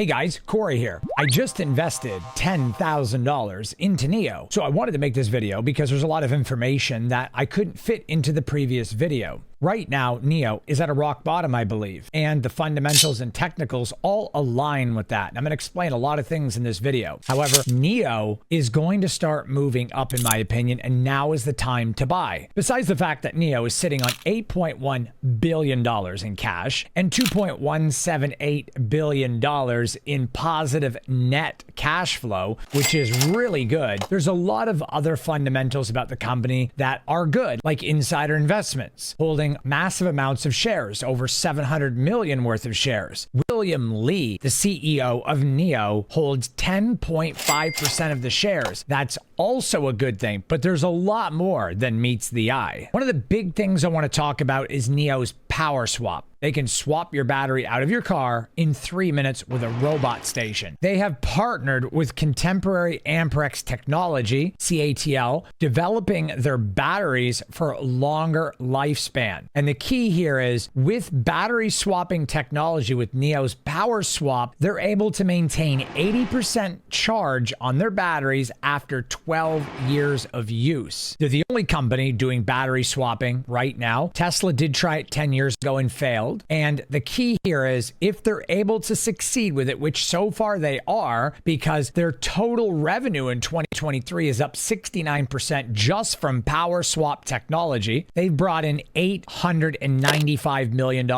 Hey guys, Corey here. I just invested $10,000 into NIO. So I wanted to make this video because there's a lot of information that I couldn't fit into the previous video. Right now, NIO is at a rock bottom, I believe, and the fundamentals and technicals all align with that. I'm going to explain a lot of things in this video. However, NIO is going to start moving up, in my opinion, and now is the time to buy. Besides the fact that NIO is sitting on $8.1 billion in cash and $2.178 billion in positive net cash flow, which is really good, there's a lot of other fundamentals about the company that are good, like insider investments, holding massive amounts of shares, over 700 million worth of shares. William Lee, the CEO of NIO, holds 10.5% of the shares. That's also a good thing, but there's a lot more than meets the eye. One of the big things I want to talk about is NIO's power swap. They can swap your battery out of your car in 3 minutes with a robot station. They have partnered with Contemporary Amperex Technology, CATL, developing their batteries for longer lifespan. And the key here is with battery swapping technology with NIO's power swap, they're able to maintain 80% charge on their batteries after 12 years of use. They're the only company doing battery swapping right now. Tesla did try it 10 years ago and failed. And the key here is if they're able to succeed with it, which so far they are, because their total revenue in 2023 is up 69% just from power swap technology. They've brought in $895 million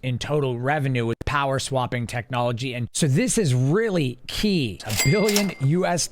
in total revenue with power swapping technology. And so this is really key. $1 billion US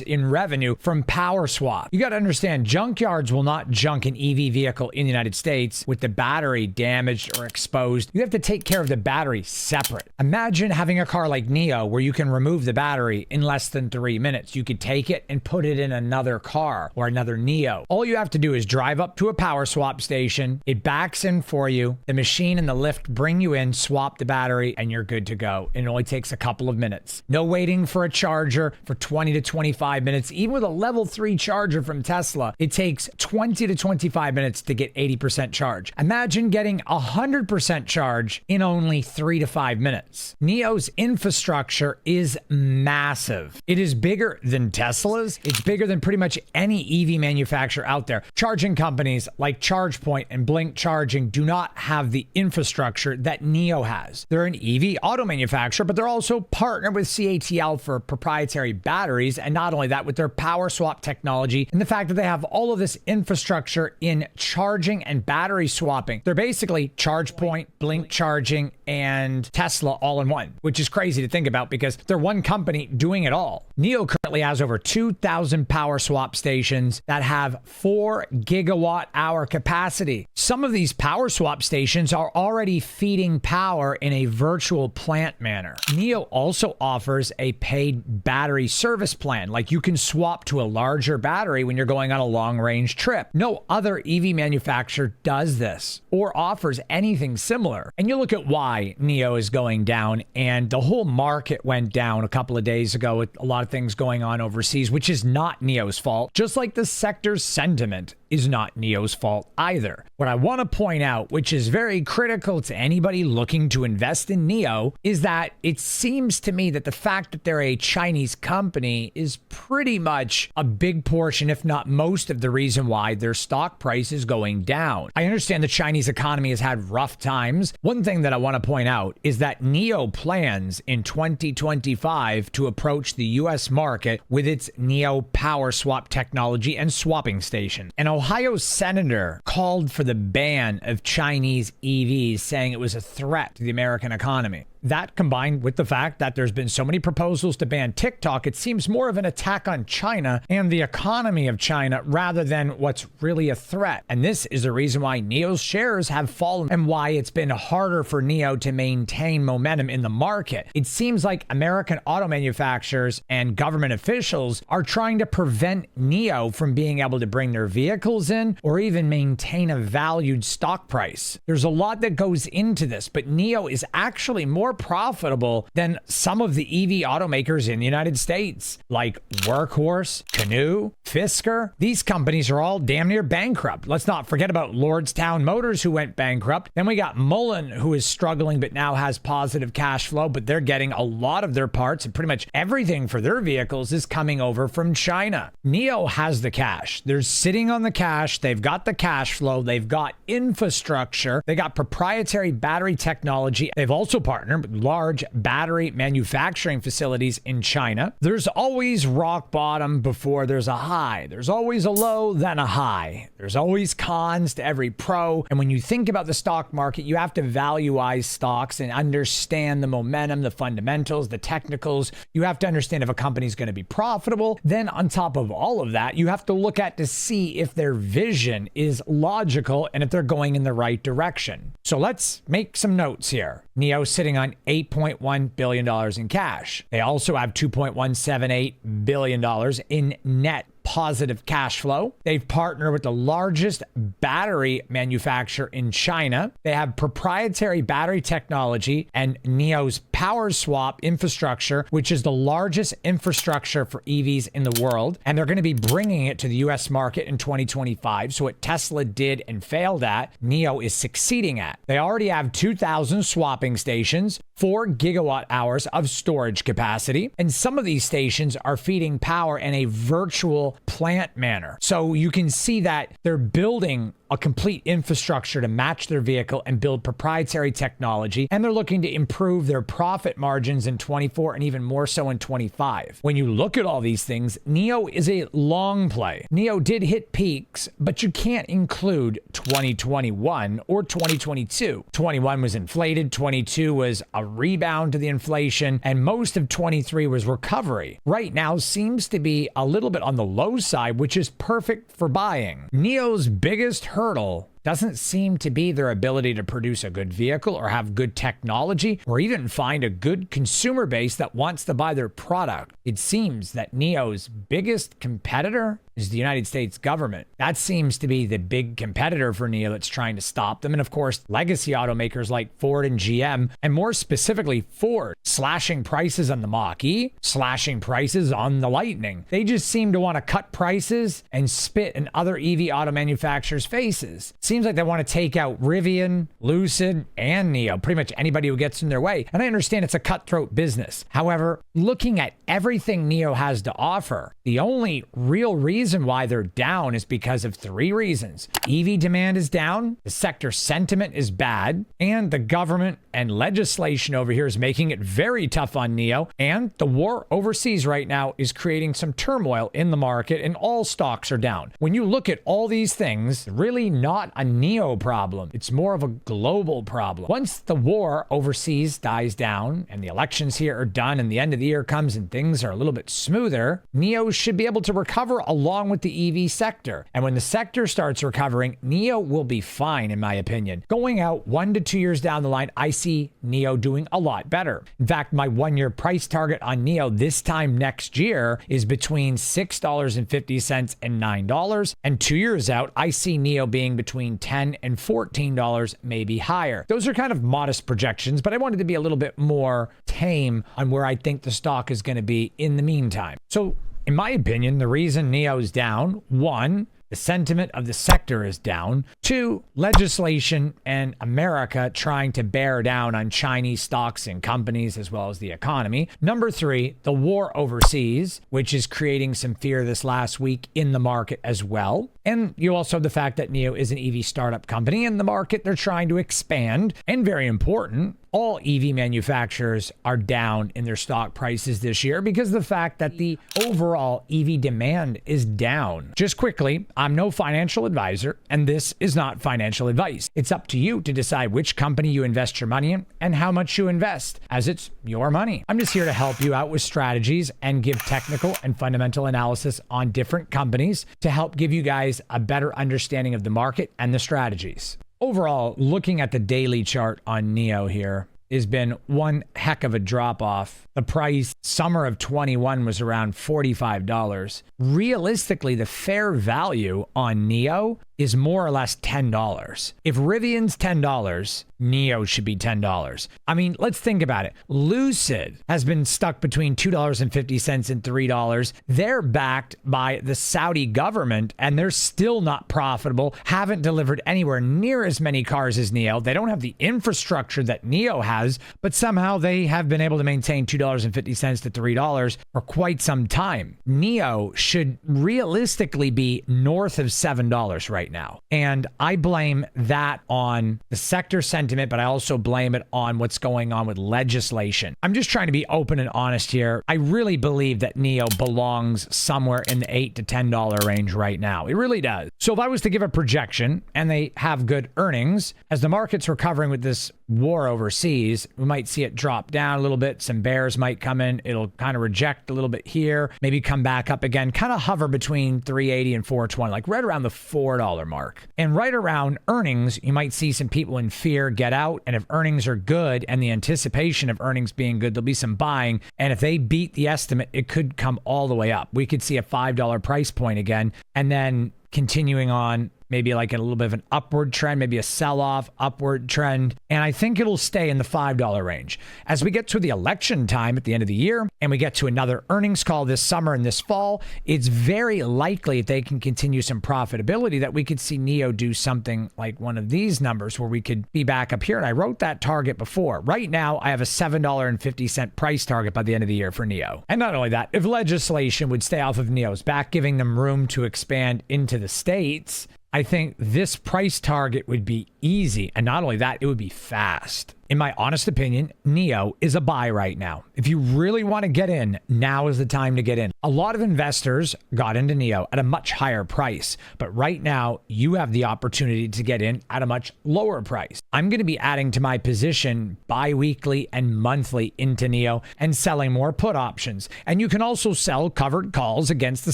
in revenue from power swap. You got to understand, junkyards will not junk an EV vehicle in the United States with the battery damaged or exposed. You have to take care of the battery separate. Imagine having a car like NIO where you can remove the battery in less than 3 minutes. You could take it and put it in another car or another NIO. All you have to do is drive up to a power swap station. It backs in for you. The machine and the lift bring you in, swap the battery, and you're good to go. It only takes a couple of minutes. No waiting for a charger for 20 to 25 minutes. Even with a level 3 charger from Tesla, it takes 20 to 25 minutes to get 80% charge. Imagine getting 100% charge in only 3 to 5 minutes. NIO's infrastructure is massive. It is bigger than Tesla's. It's bigger than pretty much any EV manufacturer out there. Charging companies like ChargePoint and Blink Charging do not have the infrastructure that NIO has. They're an EV auto manufacturer, but they're also partnered with CATL for proprietary batteries, and not only that, with their power swap technology and the fact that they have all of this infrastructure in charging and battery swapping. They're basically ChargePoint, Blink Charging, and Tesla all in one, which is crazy to think about because they're one company doing it all. NIO currently has over 2,000 power swap stations that have 4 gigawatt hour capacity. Some of these power swap stations are already feeding power in a virtual plant manner. NIO also offers a paid battery service plan, like you can swap to a larger battery when you're going on a long range trip. No other EV manufacturer does this or offers anything similar. And you look at why NIO is going down, and the whole market went down a couple of days ago with a lot of things going on overseas, which is not NIO's fault, just like the sector's sentiment is not NIO's fault either. What I want to point out, which is very critical to anybody looking to invest in NIO, is that it seems to me that the fact that they're a Chinese company is pretty much a big portion, if not most of the reason why their stock price is going down. I understand the Chinese economy has had rough times. One thing that I want to point out is that NIO plans in 2025 to approach the US market with its NIO power swap technology and swapping station. An Ohio senator called for the ban of Chinese EVs, saying it was a threat to the American economy. That, combined with the fact that there's been so many proposals to ban TikTok, it seems more of an attack on China and the economy of China rather than what's really a threat. And this is the reason why NIO's shares have fallen and why it's been harder for NIO to maintain momentum in the market. It seems like American auto manufacturers and government officials are trying to prevent NIO from being able to bring their vehicles in or even maintain a valued stock price. There's a lot that goes into this, but NIO is actually more more profitable than some of the EV automakers in the United States, like Workhorse, Canoo, Fisker. These companies are all damn near bankrupt. Let's not forget about Lordstown Motors, who went bankrupt. Then we got Mullen, who is struggling but now has positive cash flow, but they're getting a lot of their parts and pretty much everything for their vehicles is coming over from China. NIO has the cash. They're sitting on the cash. They've got the cash flow. They've got infrastructure. They got proprietary battery technology. They've also partnered with large battery manufacturing facilities in China. There's always rock bottom before there's a high. There's always a low, then a high. There's always cons to every pro. And when you think about the stock market, you have to valueize stocks and understand the momentum, the fundamentals, the technicals. You have to understand if a company is going to be profitable. Then on top of all of that, you have to look at to see if their vision is logical and if they're going in the right direction. So let's make some notes here. NIO sitting on $8.1 billion in cash. They also have $2.178 billion in net positive cash flow. They've partnered with the largest battery manufacturer in China. They have proprietary battery technology and NIO's power swap infrastructure, which is the largest infrastructure for EVs in the world. And they're going to be bringing it to the US market in 2025. So what Tesla did and failed at, NIO is succeeding at. They already have 2,000 swapping stations, 4 gigawatt hours of storage capacity. And some of these stations are feeding power in a virtual plant manner. So you can see that they're building a complete infrastructure to match their vehicle and build proprietary technology. And they're looking to improve their profit margins in 24 and even more so in 25. When you look at all these things, NIO is a long play. NIO did hit peaks, but you can't include 2021 or 2022. 21 was inflated, 22 was a rebound to the inflation, and most of 23 was recovery. Right now seems to be a little bit on the low side, which is perfect for buying. NIO's biggest hurdle doesn't seem to be their ability to produce a good vehicle or have good technology or even find a good consumer base that wants to buy their product. It seems that NIO's biggest competitor is the United States government. That seems to be the big competitor for NIO that's trying to stop them. And of course, legacy automakers like Ford and GM, and more specifically Ford, slashing prices on the Mach-E, slashing prices on the Lightning. They just seem to want to cut prices and spit in other EV auto manufacturers' faces. Seems like they want to take out Rivian, Lucid, and NIO, pretty much anybody who gets in their way. And I understand it's a cutthroat business. However, looking at everything NIO has to offer, the only real reason why they're down is because of 3 reasons. EV demand is down, the sector sentiment is bad, and the government and legislation over here is making it very tough on NIO, and the war overseas right now is creating some turmoil in the market, and all stocks are down. When you look at all these things, really not a NIO problem. It's more of a global problem. Once the war overseas dies down and the elections here are done and the end of the year comes and things are a little bit smoother, NIO should be able to recover along with the EV sector. And when the sector starts recovering, NIO will be fine, in my opinion. Going out 1 to 2 years down the line, I see NIO doing a lot better. In fact, my 1-year price target on NIO this time next year is between $6.50 and $9. And 2 years out, I see NIO being between $10 and $14, maybe higher. Those are kind of modest projections, but I wanted to be a little bit more tame on where I think the stock is going to be in the meantime. So in my opinion, the reason NIO is down, 1, the sentiment of the sector is down. 2, legislation and America trying to bear down on Chinese stocks and companies as well as the economy. Number 3, the war overseas, which is creating some fear this last week in the market as well. And you also have the fact that NIO is an EV startup company in the market. They're trying to expand. And very important, all EV manufacturers are down in their stock prices this year because of the fact that the overall EV demand is down. Just quickly, I'm no financial advisor, and this is not financial advice. It's up to you to decide which company you invest your money in and how much you invest, as it's your money. I'm just here to help you out with strategies and give technical and fundamental analysis on different companies to help give you guys a better understanding of the market and the strategies. Overall, looking at the daily chart on NIO here has been one heck of a drop off. The price summer of 21 was around $45. Realistically, the fair value on NIO is more or less $10. If Rivian's $10, NIO should be $10. I mean, let's think about it. Lucid has been stuck between $2.50 and $3. They're backed by the Saudi government and they're still not profitable, haven't delivered anywhere near as many cars as NIO. They don't have the infrastructure that NIO has, but somehow they have been able to maintain $2.50 to $3 for quite some time. NIO should realistically be north of $7 right now. And I blame that on the sector sentiment, but I also blame it on what's going on with legislation. I'm just trying to be open and honest here. I really believe that NIO belongs somewhere in the $8 to $10 range right now. It really does. So if I was to give a projection and they have good earnings, as the market's recovering with this war overseas, we might see it drop down a little bit. Some bears might come in. It'll kind of reject a little bit here, maybe come back up again, kind of hover between 380 and 420, like right around the $4 mark. And right around earnings, you might see some people in fear get out. And if earnings are good and the anticipation of earnings being good, there'll be some buying. And if they beat the estimate, it could come all the way up. We could see a $5 price point again, and then continuing on, maybe like a little bit of an upward trend, maybe a sell-off upward trend. And I think it'll stay in the $5 range. As we get to the election time at the end of the year and we get to another earnings call this summer and this fall, it's very likely if they can continue some profitability that we could see NIO do something like one of these numbers where we could be back up here. And I wrote that target before. Right now, I have a $7.50 price target by the end of the year for NIO. And not only that, if legislation would stay off of NIO's back, giving them room to expand into the states, I think this price target would be easy. And not only that, it would be fast. In my honest opinion, NIO is a buy right now. If you really want to get in, now is the time to get in. A lot of investors got into NIO at a much higher price, but right now you have the opportunity to get in at a much lower price. I'm going to be adding to my position bi-weekly and monthly into NIO and selling more put options. And you can also sell covered calls against the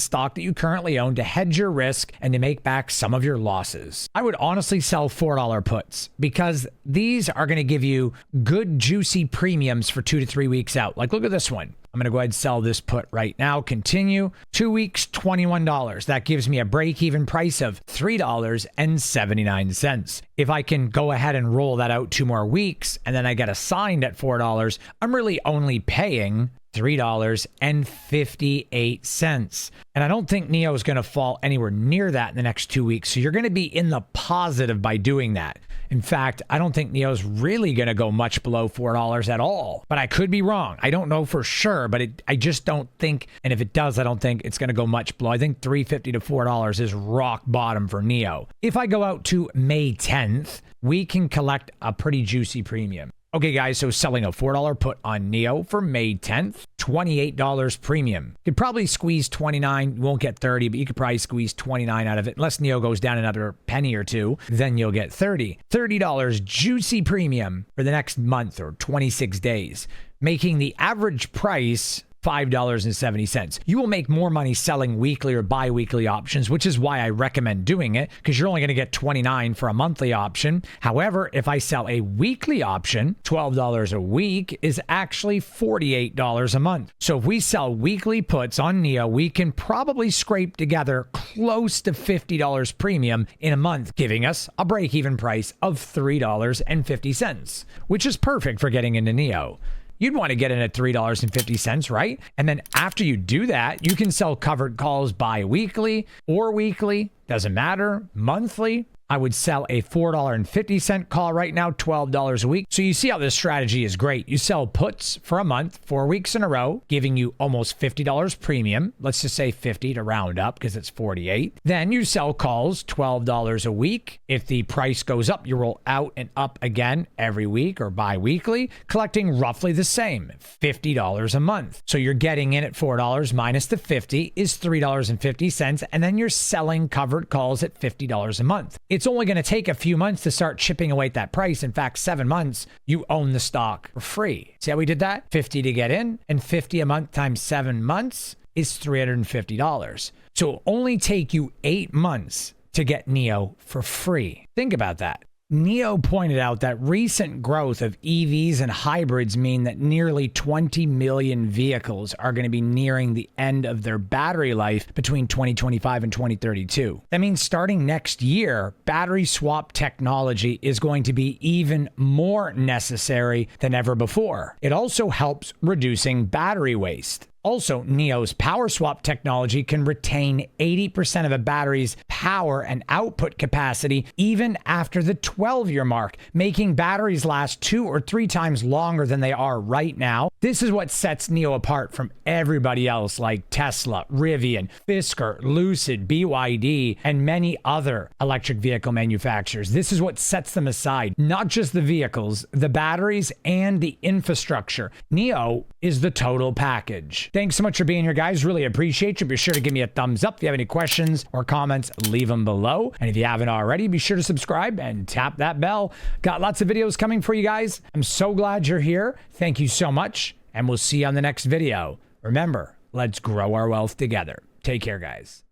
stock that you currently own to hedge your risk and to make back some of your losses. I would honestly sell $4 puts because these are going to give you good juicy premiums for 2 to 3 weeks out. Like look at this one. I'm going to go ahead and sell this put right now. Continue. 2 weeks, $21. That gives me a break-even price of $3.79. If I can go ahead and roll that out 2 more weeks and then I get assigned at $4, I'm really only paying $3.58. And I don't think NIO is going to fall anywhere near that in the next 2 weeks. So you're going to be in the positive by doing that. In fact, I don't think NIO is really going to go much below $4 at all. But I could be wrong. I don't know for sure, but I just don't think, and if it does, I don't think it's going to go much below. I think $3.50 to $4 is rock bottom for NIO. If I go out to May 10th, we can collect a pretty juicy premium. Okay, guys, so selling a $4 put on NIO for May 10th, $28 premium. You could probably squeeze 29. You won't get 30, but you could probably squeeze 29 out of it. Unless NIO goes down another penny or two, then you'll get 30. $30 juicy premium for the next month or 26 days, making the average price $5.70. You will make more money selling weekly or bi-weekly options, which is why I recommend doing it, because you're only going to get $29 for a monthly option. However, if I sell a weekly option, $12 a week is actually $48 a month. So if we sell weekly puts on NIO, we can probably scrape together close to $50 premium in a month, giving us a break-even price of $3.50, which is perfect for getting into NIO. You'd want to get in at $3.50, right? And then after you do that, you can sell covered calls bi-weekly or weekly, doesn't matter, monthly. I would sell a $4.50 call right now, $12 a week. So you see how this strategy is great. You sell puts for a month, 4 weeks in a row, giving you almost $50 premium. Let's just say 50 to round up because it's 48. Then you sell calls, $12 a week. If the price goes up, you roll out and up again every week or bi-weekly, collecting roughly the same, $50 a month. So you're getting in at $4 minus the 50 is $3.50. And then you're selling covered calls at $50 a month. It's only going to take a few months to start chipping away at that price. In fact, 7 months, you own the stock for free. See how we did that? 50 to get in, and 50 a month times 7 months is $350. So it'll only take you 8 months to get NIO for free. Think about that. NIO pointed out that recent growth of EVs and hybrids mean that nearly 20 million vehicles are going to be nearing the end of their battery life between 2025 and 2032. That means starting next year, battery swap technology is going to be even more necessary than ever before. It also helps reducing battery waste. Also, NIO's power swap technology can retain 80% of a battery's power and output capacity even after the 12-year mark, making batteries last 2 or 3 times longer than they are right now. This is what sets NIO apart from everybody else like Tesla, Rivian, Fisker, Lucid, BYD, and many other electric vehicle manufacturers. This is what sets them aside, not just the vehicles, the batteries, and the infrastructure. NIO is the total package. Thanks so much for being here, guys. Really appreciate you. Be sure to give me a thumbs up. If you have any questions or comments, leave them below. And if you haven't already, be sure to subscribe and tap that bell. Got lots of videos coming for you guys. I'm so glad you're here. Thank you so much. And we'll see you on the next video. Remember, let's grow our wealth together. Take care, guys.